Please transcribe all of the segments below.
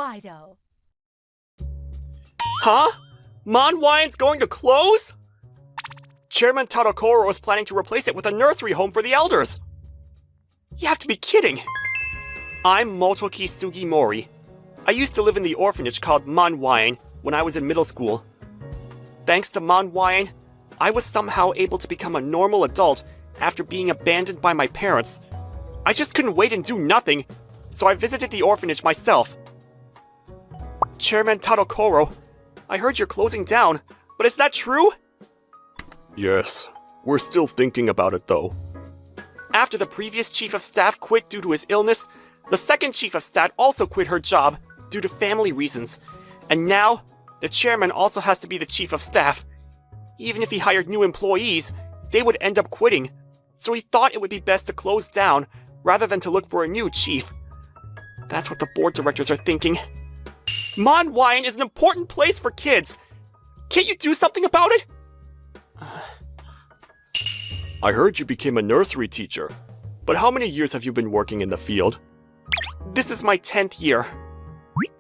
Fido. Huh? Manwayan's going to close? Chairman Tadokoro is planning to replace it with a nursery home for the elders. You have to be kidding. I'm Motoki Sugimori. I used to live in the orphanage called Manwayan when I was in middle school. Thanks to Manwayan, I was somehow able to become a normal adult after being abandoned by my parents. I just couldn't wait and do nothing, so I visited the orphanage myself. Chairman Tadokoro, I heard you're closing down, but is that true? Yes, we're still thinking about it though. After the previous chief of staff quit due to his illness, the second chief of staff also quit her job due to family reasons. And now, the chairman also has to be the chief of staff. Even if he hired new employees, they would end up quitting. So he thought it would be best to close down rather than to look for a new chief. That's what the board directors are thinking. Manwayan is an important place for kids. Can't you do something about it? I heard you became a nursery teacher, but how many years have you been working in the field? This is my 10th year.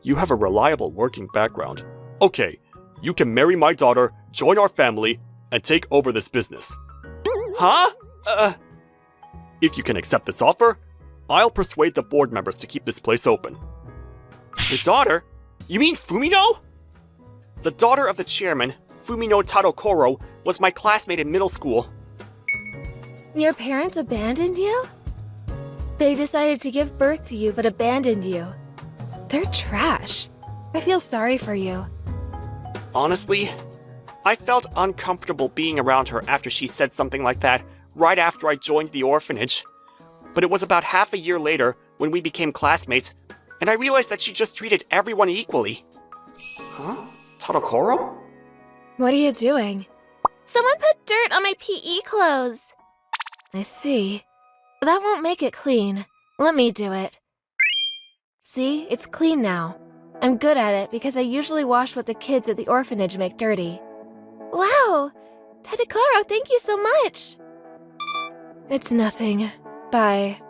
You have a reliable working background. Okay, you can marry my daughter, join our family, and take over this business. Huh? If you can accept this offer, I'll persuade the board members to keep this place open. The daughter? You mean Fumino? The daughter of the chairman, Fumino Tadokoro, was my classmate in middle school. Your parents abandoned you? They decided to give birth to you but abandoned you. They're trash. I feel sorry for you. Honestly, I felt uncomfortable being around her after she said something like that right after I joined the orphanage. But it was about half a year later when we became classmates, and I realized that she just treated everyone equally. Huh? Tadokoro? What are you doing? Someone put dirt on my PE clothes. I see. That won't make it clean. Let me do it. See, it's clean now. I'm good at it because I usually wash what the kids at the orphanage make dirty. Wow! Tadokoro, thank you so much! It's nothing. Bye.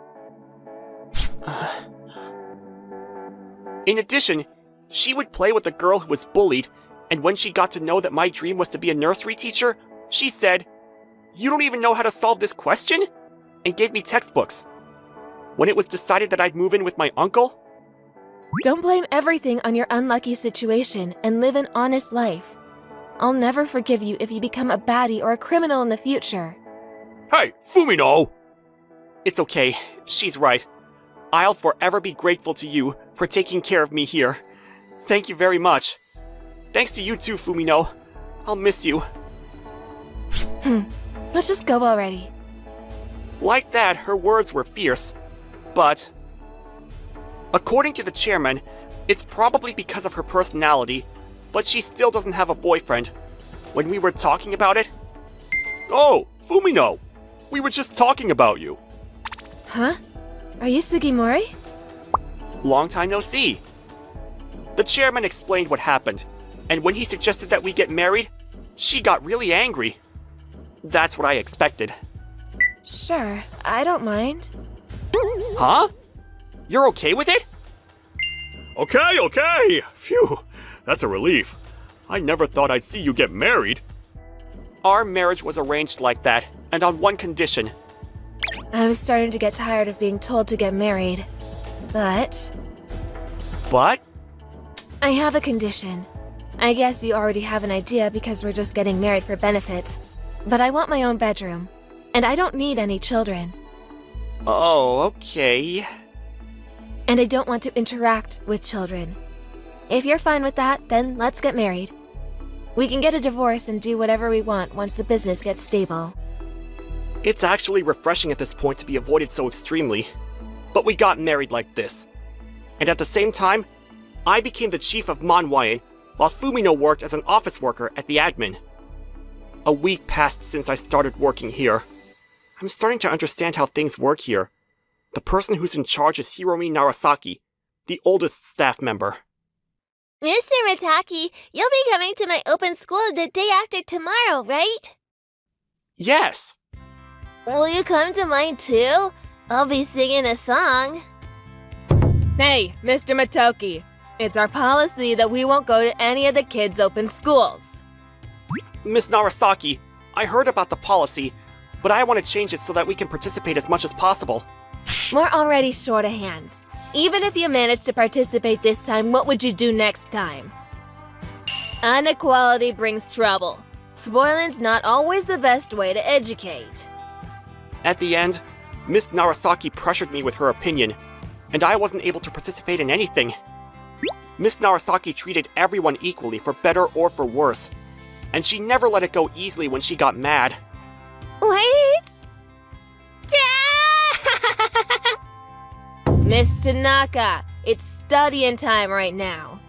In addition, she would play with the girl who was bullied, and when she got to know that my dream was to be a nursery teacher, she said, "You don't even know how to solve this question?" and gave me textbooks. When it was decided that I'd move in with my uncle... Don't blame everything on your unlucky situation and live an honest life. I'll never forgive you if you become a baddie or a criminal in the future. Hey, Fumino! It's okay, she's right. I'll forever be grateful to you for taking care of me here. Thank you very much. Thanks to you too, Fumino. I'll miss you. Let's just go already. Like that, her words were fierce. But... according to the chairman, it's probably because of her personality, but she still doesn't have a boyfriend. When we were talking about it... Oh, Fumino! We were just talking about you. Huh? Are you Sugimori? Long time no see. The chairman explained what happened, and when he suggested that we get married, she got really angry. That's what I expected. Sure, I don't mind. Huh? You're okay with it? Okay. Phew, that's a relief. I never thought I'd see you get married. Our marriage was arranged like that, and on one condition. I was starting to get tired of being told to get married. But I have a condition. I guess you already have an idea because we're just getting married for benefits. But I want my own bedroom. And I don't need any children. Oh, okay. And I don't want to interact with children. If you're fine with that, then let's get married. We can get a divorce and do whatever we want once the business gets stable. It's actually refreshing at this point to be avoided so extremely. But we got married like this. And at the same time, I became the chief of Manwayan, while Fumino worked as an office worker at the admin. A week passed since I started working here. I'm starting to understand how things work here. The person who's in charge is Hiromi Narasaki, the oldest staff member. Mr. Mitaki, you'll be coming to my open school the day after tomorrow, right? Yes! Will you come to mine too? I'll be singing a song. Hey, Mr. Motoki. It's our policy that we won't go to any of the kids' open schools. Miss Narasaki, I heard about the policy, but I want to change it so that we can participate as much as possible. We're already short of hands. Even if you manage to participate this time, what would you do next time? Inequality brings trouble. Spoiling's not always the best way to educate. At the end, Miss Narasaki pressured me with her opinion, and I wasn't able to participate in anything. Miss Narasaki treated everyone equally for better or for worse, and she never let it go easily when she got mad. Wait! Miss Tanaka, it's studying time right now.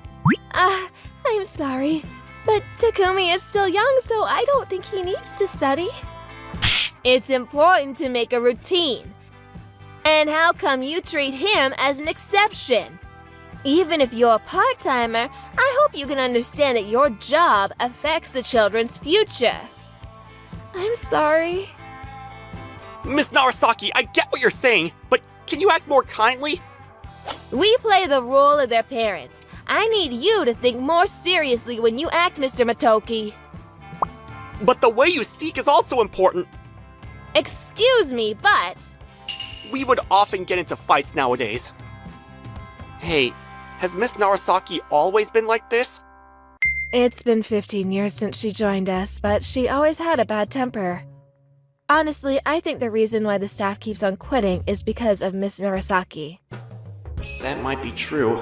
I'm sorry, but Takumi is still young, so I don't think he needs to study. It's important to make a routine. And how come you treat him as an exception? Even if you're a part-timer, I hope you can understand that your job affects the children's future. I'm sorry. Miss Narasaki, I get what you're saying, but can you act more kindly? We play the role of their parents. I need you to think more seriously when you act, Mr. Matoki. But the way you speak is also important. Excuse me, but... We would often get into fights nowadays. Hey, has Miss Narasaki always been like this? It's been 15 years since she joined us, but she always had a bad temper. Honestly, I think the reason why the staff keeps on quitting is because of Miss Narasaki. That might be true.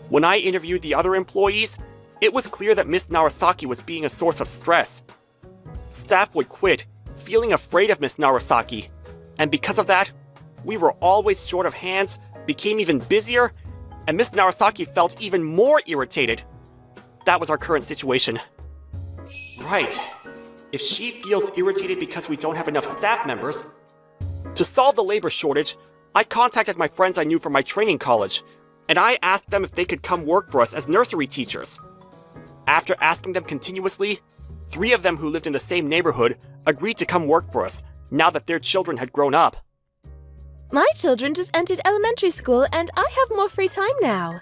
When I interviewed the other employees, it was clear that Miss Narasaki was being a source of stress. Staff would quit, feeling afraid of Miss Narasaki, and because of that, we were always short of hands, became even busier, and Miss Narasaki felt even more irritated. That was our current situation. Right. If she feels irritated because we don't have enough staff members... To solve the labor shortage, I contacted my friends I knew from my training college, and I asked them if they could come work for us as nursery teachers. After asking them continuously, 3 of them who lived in the same neighborhood agreed to come work for us, now that their children had grown up. My children just entered elementary school and I have more free time now.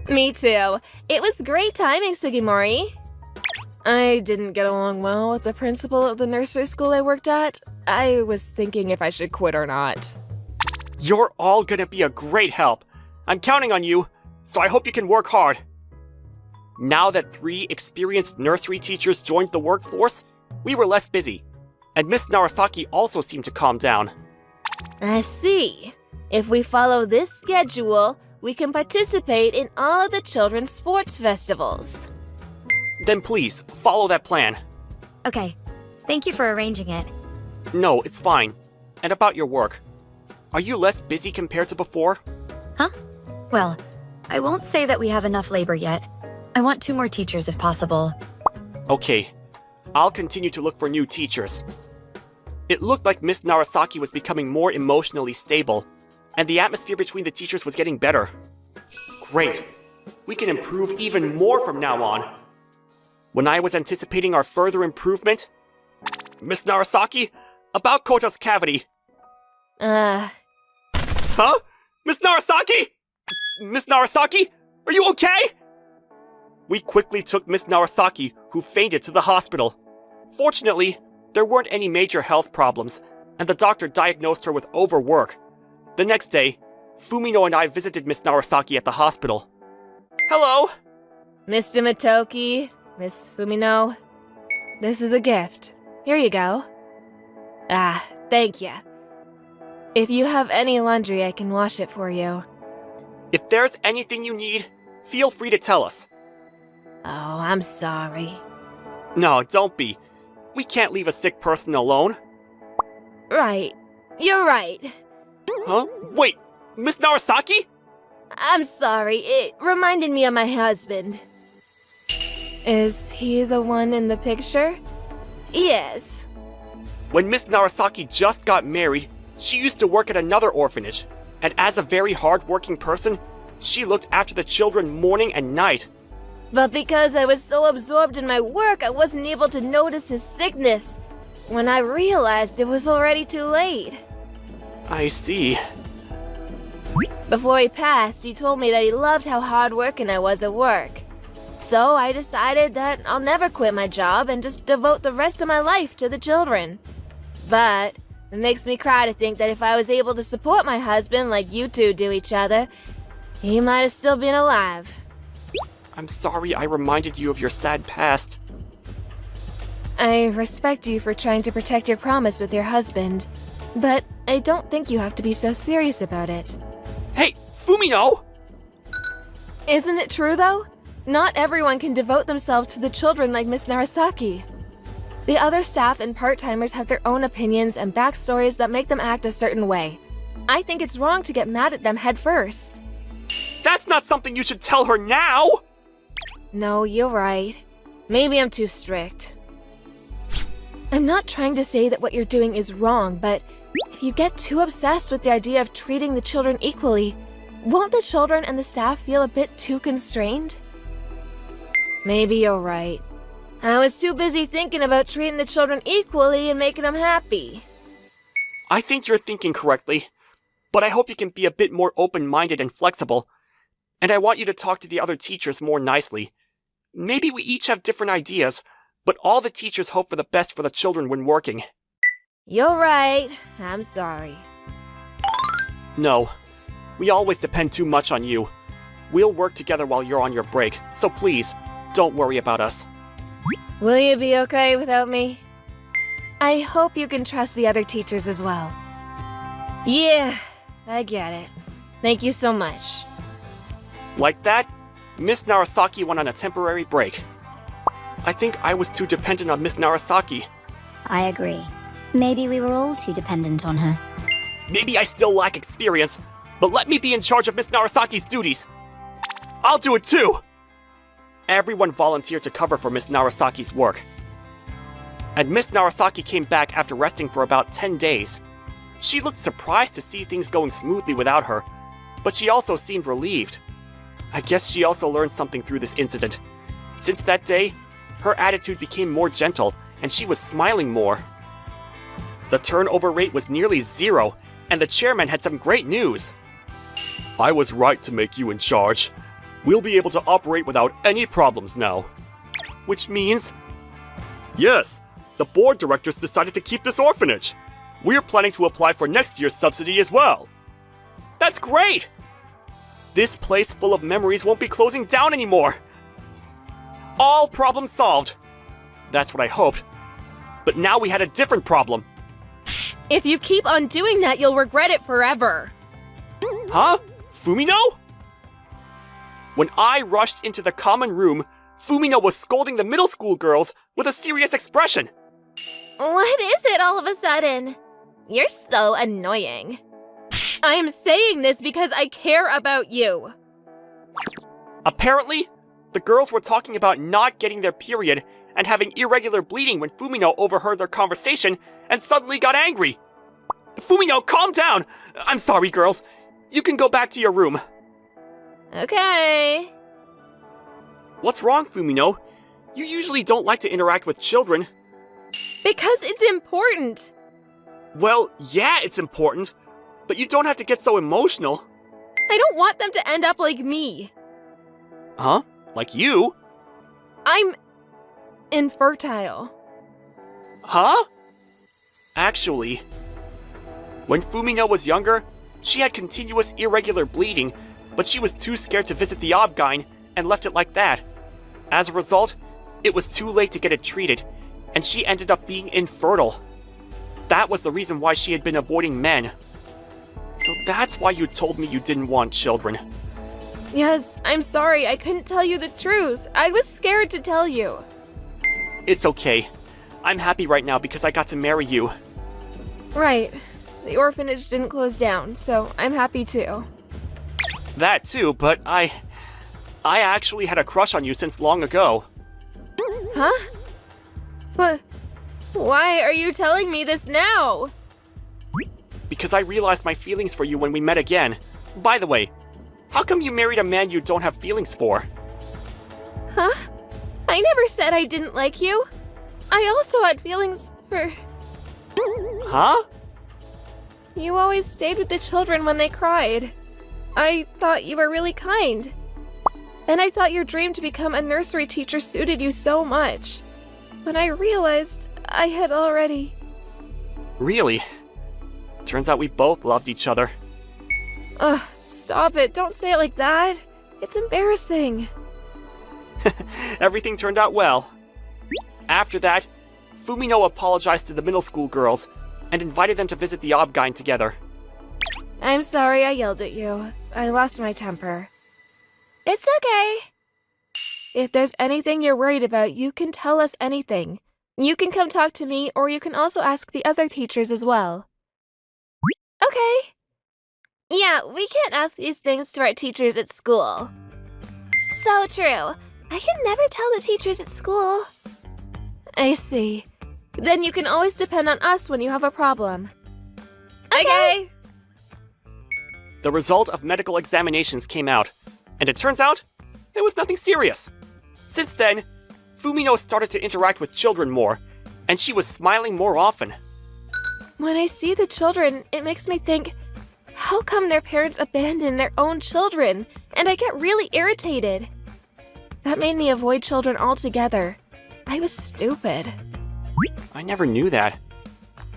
Me too. It was great timing, Sugimori. I didn't get along well with the principal of the nursery school I worked at. I was thinking if I should quit or not. You're all gonna be a great help. I'm counting on you, so I hope you can work hard. Now that 3 experienced nursery teachers joined the workforce, we were less busy, and Miss Narasaki also seemed to calm down. I see. If we follow this schedule, we can participate in all of the children's sports festivals. Then please, follow that plan. Okay, thank you for arranging it. No, it's fine. And about your work. Are you less busy compared to before? Huh? Well, I won't say that we have enough labor yet. I want 2 more teachers if possible. Okay, I'll continue to look for new teachers. It looked like Miss Narasaki was becoming more emotionally stable, and the atmosphere between the teachers was getting better. Great. We can improve even more from now on. When I was anticipating our further improvement... Miss Narasaki, about Kota's cavity. Huh? Miss Narasaki? Miss Narasaki? Are you okay? We quickly took Miss Narasaki, who fainted, to the hospital. Fortunately, there weren't any major health problems, and the doctor diagnosed her with overwork. The next day, Fumino and I visited Miss Narasaki at the hospital. Hello! Mr. Matoki, Miss Fumino, this is a gift. Here you go. Thank you. If you have any laundry, I can wash it for you. If there's anything you need, feel free to tell us. Oh, I'm sorry. No, don't be. We can't leave a sick person alone. Right. You're right. Huh? Wait, Miss Narasaki? I'm sorry. It reminded me of my husband. Is he the one in the picture? Yes. When Miss Narasaki just got married, she used to work at another orphanage, and as a very hard-working person, she looked after the children morning and night. But because I was so absorbed in my work, I wasn't able to notice his sickness. When I realized, it was already too late. I see. Before he passed, he told me that he loved how hardworking I was at work. So I decided that I'll never quit my job and just devote the rest of my life to the children. But it makes me cry to think that if I was able to support my husband like you two do each other, he might have still been alive. I'm sorry I reminded you of your sad past. I respect you for trying to protect your promise with your husband, but I don't think you have to be so serious about it. Hey, Fumino! Isn't it true, though? Not everyone can devote themselves to the children like Miss Narasaki. The other staff and part-timers have their own opinions and backstories that make them act a certain way. I think it's wrong to get mad at them head first. That's not something you should tell her now! No, you're right. Maybe I'm too strict. I'm not trying to say that what you're doing is wrong, but if you get too obsessed with the idea of treating the children equally, won't the children and the staff feel a bit too constrained? Maybe you're right. I was too busy thinking about treating the children equally and making them happy. I think you're thinking correctly, but I hope you can be a bit more open-minded and flexible. And I want you to talk to the other teachers more nicely. Maybe we each have different ideas, but all the teachers hope for the best for the children when working. You're right. I'm sorry. No, we always depend too much on you. We'll work together while you're on your break, so please, don't worry about us. Will you be okay without me? I hope you can trust the other teachers as well. Yeah, I get it. Thank you so much. Like that, Miss Narasaki went on a temporary break. I think I was too dependent on Miss Narasaki. I agree. Maybe we were all too dependent on her. Maybe I still lack experience, but let me be in charge of Miss Narasaki's duties. I'll do it too! Everyone volunteered to cover for Miss Narasaki's work. And Miss Narasaki came back after resting for about 10 days. She looked surprised to see things going smoothly without her, but she also seemed relieved. I guess she also learned something through this incident. Since that day, her attitude became more gentle, and she was smiling more. The turnover rate was nearly 0, and the chairman had some great news. I was right to make you in charge. We'll be able to operate without any problems now. Which means... Yes, the board directors decided to keep this orphanage. We're planning to apply for next year's subsidy as well. That's great! This place full of memories won't be closing down anymore. All problems solved. That's what I hoped. But now we had a different problem. If you keep on doing that, you'll regret it forever. Huh? Fumino? When I rushed into the common room, Fumino was scolding the middle school girls with a serious expression. What is it all of a sudden? You're so annoying. I am saying this because I care about you. Apparently, the girls were talking about not getting their period and having irregular bleeding when Fumino overheard their conversation and suddenly got angry. Fumino, calm down! I'm sorry, girls. You can go back to your room. Okay. What's wrong, Fumino? You usually don't like to interact with children. Because it's important. Well, yeah, it's important, but you don't have to get so emotional. I don't want them to end up like me. Huh? Like you? I'm infertile. Huh? Actually, when Fumino was younger, she had continuous irregular bleeding, but she was too scared to visit the Obgyn and left it like that. As a result, it was too late to get it treated, and she ended up being infertile. That was the reason why she had been avoiding men. So that's why you told me you didn't want children. Yes, I'm sorry, I couldn't tell you the truth. I was scared to tell you. It's okay. I'm happy right now because I got to marry you. Right. The orphanage didn't close down, so I'm happy too. That too, but I actually had a crush on you since long ago. Huh? But why are you telling me this now? Because I realized my feelings for you when we met again. By the way, how come you married a man you don't have feelings for? Huh? I never said I didn't like you. I also had feelings for... Huh? You always stayed with the children when they cried. I thought you were really kind. And I thought your dream to become a nursery teacher suited you so much. When I realized I had already... Really? Turns out we both loved each other. Ugh, stop it. Don't say it like that. It's embarrassing. Everything turned out well. After that, Fumino apologized to the middle school girls and invited them to visit the Obgyn together. I'm sorry I yelled at you. I lost my temper. It's okay. If there's anything you're worried about, you can tell us anything. You can come talk to me, or you can also ask the other teachers as well. Okay. Yeah, we can't ask these things to our teachers at school. So true. I can never tell the teachers at school. I see. Then you can always depend on us when you have a problem. Okay. The result of medical examinations came out, and it turns out there was nothing serious. Since then, Fumino started to interact with children more, and she was smiling more often. When I see the children, it makes me think, how come their parents abandon their own children? And I get really irritated. That made me avoid children altogether. I was stupid. I never knew that.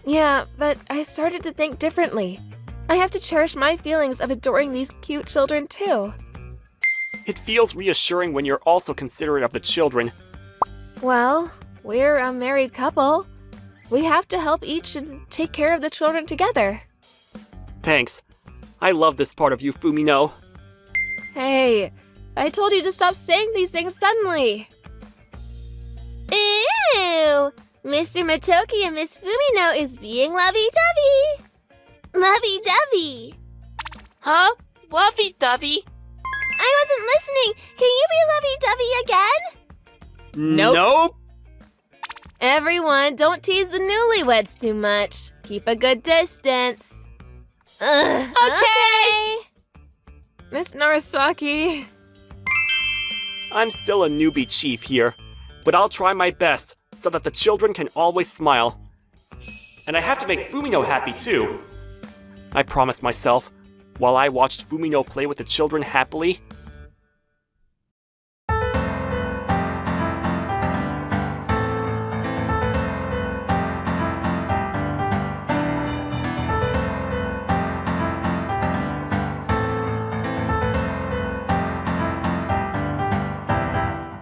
Yeah, but I started to think differently. I have to cherish my feelings of adoring these cute children too. It feels reassuring when you're also considerate of the children. Well, we're a married couple. We have to help each and take care of the children together. Thanks. I love this part of you, Fumino. Hey, I told you to stop saying these things suddenly. Ew! Mr. Motoki and Miss Fumino is being lovey-dovey. Lovey-dovey. Huh? Lovey-dovey? I wasn't listening. Can you be lovey-dovey again? Nope. Everyone, don't tease the newlyweds too much. Keep a good distance. Okay. Miss Narasaki. I'm still a newbie chief here, but I'll try my best so that the children can always smile. And I have to make Fumino happy too. I promised myself, while I watched Fumino play with the children happily,